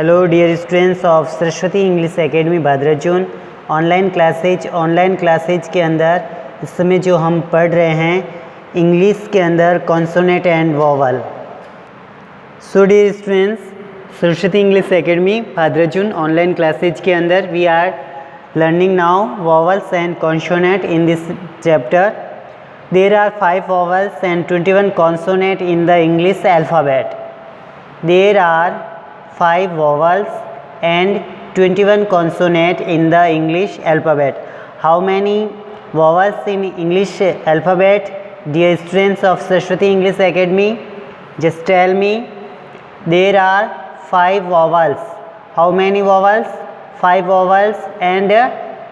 Hello dear students of Saraswati English academy Bhadrajun. Online classes के अंदर इस समय जो हम पढ़ रहे हैं इंग्लिश के अंदर consonant and vowel. So dear students, Saraswati English academy Bhadrajun online classes के अंदर we are learning now vowels and consonant in this chapter. There are 5 vowels and 21 consonant in the English alphabet. There are 5 vowels and 21 consonant in the English alphabet. How many vowels in English alphabet, dear students of Saraswati English Academy? Just tell me. There are 5 vowels. How many vowels? 5 vowels and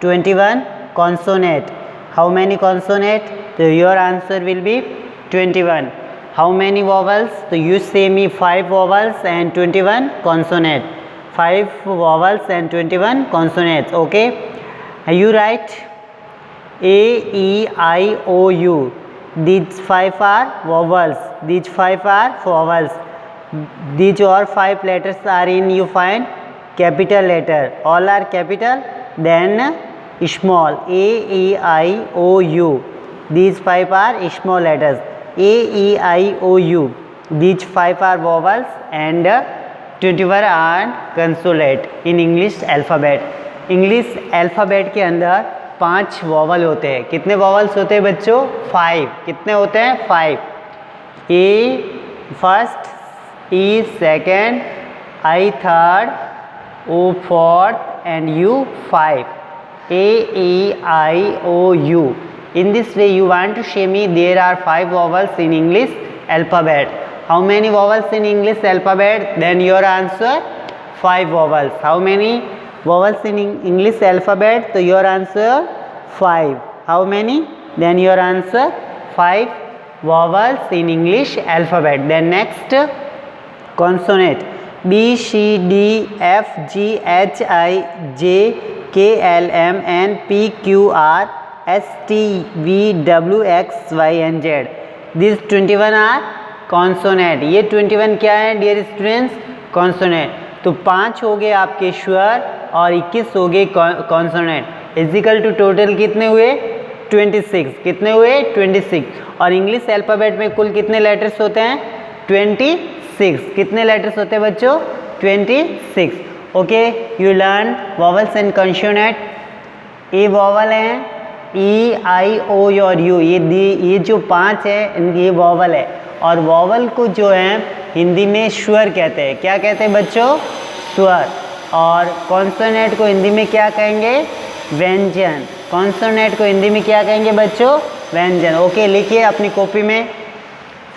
21 consonant. How many consonant? So your answer will be 21. How many vowels? So you say me 5 vowels and 21 consonant. 5 vowels and 21 consonants. Okay. You write A, E, I, O, U. These 5 are vowels. These 5 are vowels. These all 5 letters are in, you find capital letter. All are capital. Then small. A, E, I, O, U. These 5 are small letters. A, E, I, O, U. These 5 are vowels and 21 are consonant in English alphabet. English alphabet के अंदर 5 vowel होते हैं। कितने vowels होते हैं बच्चों? 5। कितने होते हैं? 5। A first, E second, I third, O fourth and U 5. A, E, I, O, U. In this way you want to show me there are 5 vowels in English alphabet. How many vowels in English alphabet? Then your answer 5 vowels. How many vowels in English alphabet? So your answer 5. How many? Then your answer 5 vowels in English alphabet. Then next consonant. B, C, D, F, G, H, I, J, K, L, M, N, P, Q, R, S, T, V, W, X, Y and Z. These 21 are consonant. ये 21 क्या है dear students? Consonant. तो 5 हो गए आपके स्वर और 21 हो गए कॉन्सोनेंट। इजिकल टू टोटल कितने हुए? 26। कितने हुए? 26। और इंग्लिश अल्फ़ाबेट में कुल कितने लेटर्स होते हैं? 26। कितने लेटर्स होते हैं बच्चों? 26। Okay, you learn vowels and consonant. A vowel है, ई, आई, ओ और यू। ये जो 5 है ये वॉवल है। और वॉवल को जो है हिंदी में स्वर कहते हैं। क्या कहते हैं बच्चों? स्वर। और कॉन्सोनेंट को हिंदी में क्या कहेंगे? व्यंजन। कॉन्सोनेंट को हिंदी में क्या कहेंगे बच्चों? व्यंजन। ओके, लिखिए अपनी कॉपी में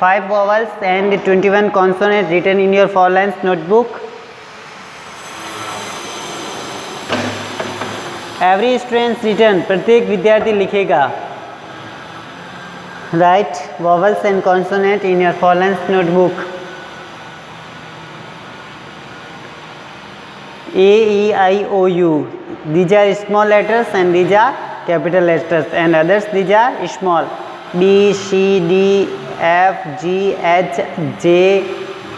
5 vowels and 21 consonant written in your 4 lines notebook. Every students return, प्रत्येक विद्यार्थी लिखेगा। Write vowels and consonant in your 4 lines notebook. A, E, I, O, U. These are small letters and these are capital letters, and others these are small. B, C, D, F, G, H, J,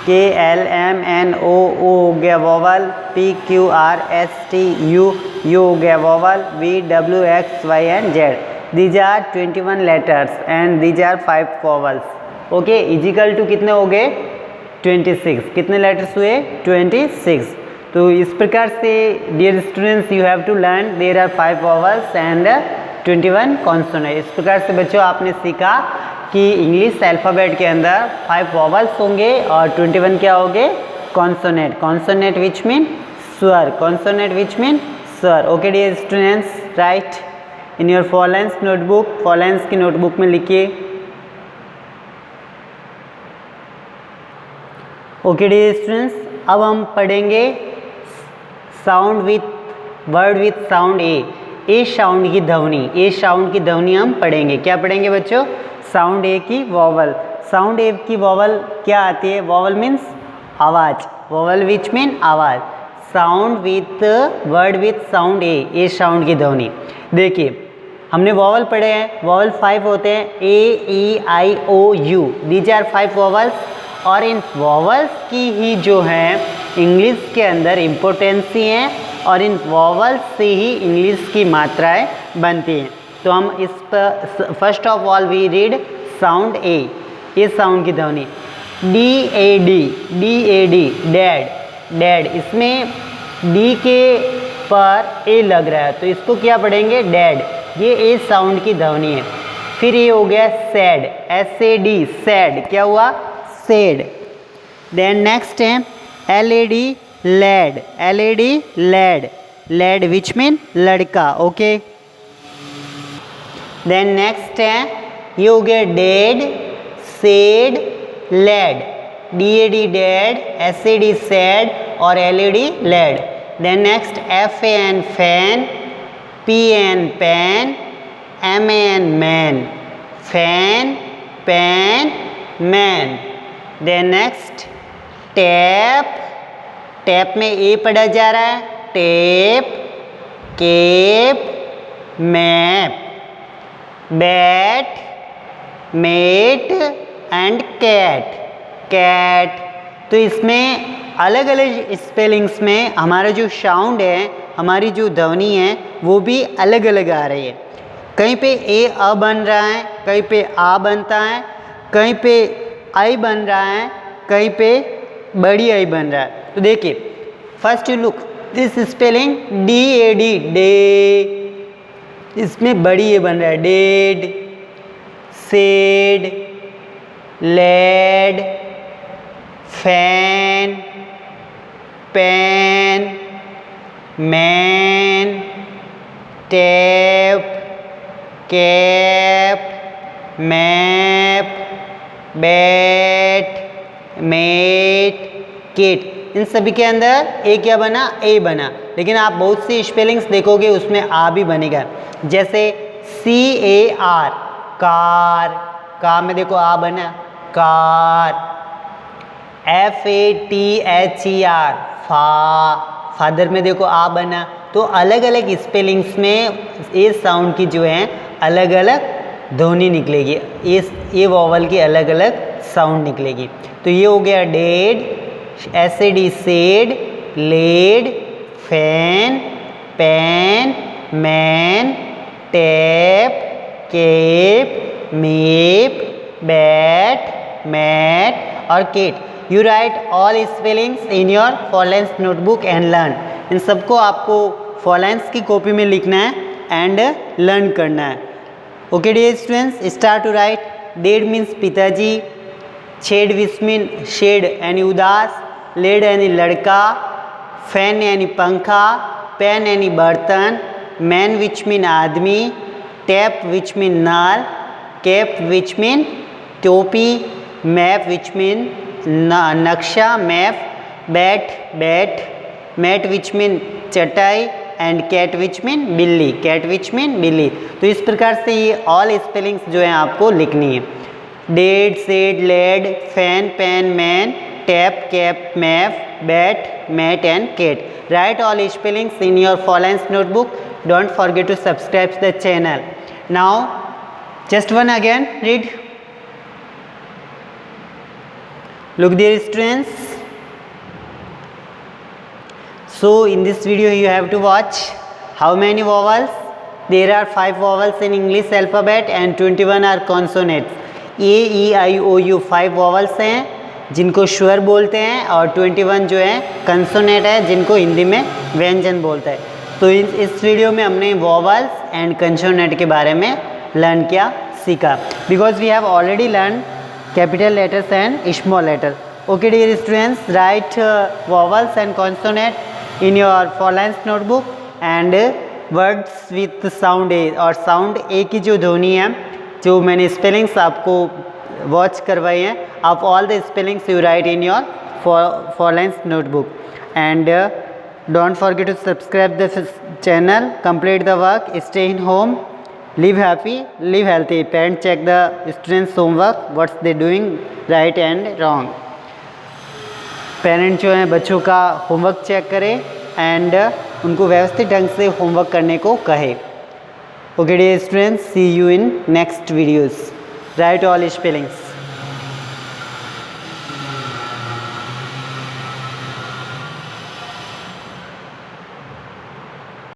K, L, M, N, O हो गया vowel. P, Q, R, S, T, U हो गया vowel. V, W, X, Y and Z. These are 21 letters and these are 5 vowels. Okay, equal to कितने हो गए? 26। कितने letters हुए? 26। तो इस प्रकार से dear students you have to learn there are 5 vowels and 21 consonant. इस प्रकार से बच्चों आपने सीखा कि इंग्लिश अल्फ़ाबेट के अंदर 5 वॉवल्स होंगे और 21 क्या होंगे? कॉन्सोनेंट। कॉन्सोनेंट विच मीन स्वर। कॉन्सोनेंट विच मीन स्वर। Okay dear students, write in your 4 lines notebook. 4 lines की नोटबुक में लिखिए। ओके डियर स्टूडेंट्स, अब हम पढ़ेंगे sound with word with sound A. A sound की ध्वनि। ए साउंड की ध्वनि हम पढ़ेंगे। क्या पढ़ेंगे बच्चों? साउंड ए की वॉवल। साउंड ए की वॉवल क्या आती है? वॉवल मीन्स आवाज़। वॉवल विच मीन आवाज़। Sound with word with sound A. A sound की ध्वनि। देखिए हमने वॉवल पढ़े हैं। वॉवल 5 होते हैं। A, E, I, O, U. These are 5 vowels. और इन वॉवल्स की ही जो है इंग्लिश के अंदर इम्पोर्टेंस ही है और इन वॉवल्स से ही इंग्लिश की मात्राएं बनती हैं। तो हम इस पर first of all we read sound A, ये साउंड की ध्वनि D-A-D, डैड, डैड, इसमें डी के पर ए लग रहा है तो इसको क्या पढ़ेंगे डैड, ये ए साउंड की ध्वनि है। फिर ये हो गया सैड, SAD, सैड, क्या हुआ सैड। देन नेक्स्ट है LAD, lad, LAD, lad, lad which mean लड़का, ओके। देन नेक्स्ट है ये हो गया dad, sad, lad, DAD dad, SAD sad और LAD lad. Then next FAN fan, PAN pan, MAN man, fan, pan, man. Then next tap, tap में A पढ़ा जा रहा है, tap, cap, map, bat, mat and cat, cat. तो इसमें अलग अलग स्पेलिंग्स में हमारा जो साउंड है, हमारी जो ध्वनि है वो भी अलग अलग आ रही है। कहीं पे ए अ बन रहा है, कहीं पे आ बनता है, कहीं पे आई बन रहा है, कहीं पे बड़ी आई बन रहा है। तो देखिए first you look this spelling DAD, day, इसमें बड़ी ए बन रहा है, dad, sad, lad, fan, pan, man, tap, cap, map, bat, mat, kit. इन सभी के अंदर ए क्या बना, ए बना, लेकिन आप बहुत सी स्पेलिंग्स देखोगे उसमें आ भी बनेगा। जैसे CAR, कार, कार में देखो आ बना, कार। FATHER, फा, फादर में देखो आ बना। तो अलग अलग स्पेलिंग्स में ये साउंड की जो है अलग अलग ध्वनि निकलेगी, ये वॉवल की अलग अलग साउंड निकलेगी। तो ये हो गया dad, SAD sad, lad, fan, pan, man, tap, cap, map, bat, mat और kit. You write all spellings in your four lines notebook and learn. इन सबको आपको फॉरलाइन्स की कॉपी में लिखना है एंड लर्न करना है। Okay dear students, start to write. Dad means पिताजी, शेड विच मीन शेड यानी उदास, लेड यानी लड़का, फैन यानी पंखा, पैन यानी बर्तन, मैन विच मीन आदमी, टैप विच मीन नल, कैप विच मीन टोपी, मैप विच मीन नक्शा map, bat bat, mat which mean चटाई एंड कैट विच मीन बिल्ली, कैट विच मीन बिल्ली। तो इस प्रकार से ये ऑल स्पेलिंग्स जो है आपको लिखनी है। Dad, sad, lad, fan, pan, man, tap, cap, map, bat, mat and cat. Write all spellings in your Fallens notebook. Don't forget to subscribe the channel. Now just one again read. Look dear students. So in this video you have to watch how many vowels. There are 5 vowels in English alphabet and 21 are consonants. A, E, I, O, U 5 vowels हैं जिनको स्वर बोलते हैं और 21 जो है consonant है जिनको हिंदी में व्यंजन बोलते हैं. तो इस वीडियो में हमने वॉवल्स एंड कंसोनेंट के बारे में लर्न किया, सीखा. Because we have already learn capital letters and small letter. Okay dear students, write vowels and consonant in your four lines notebook and words with sound A. और sound ए की जो ध्वनि है, जो मैंने स्पेलिंग्स आपको वॉच करवाई हैं, आप all the spellings you write in your four lines notebook. And don't forget to subscribe the channel, complete the work, stay in home, live happy, live healthy. Parent check the students homework, what's they doing right and wrong. Parent जो हैं बच्चों का homework check करें and उनको व्यवस्थित ढंग से homework करने को कहे. Okay dear students, see you in next videos. Write all spellings.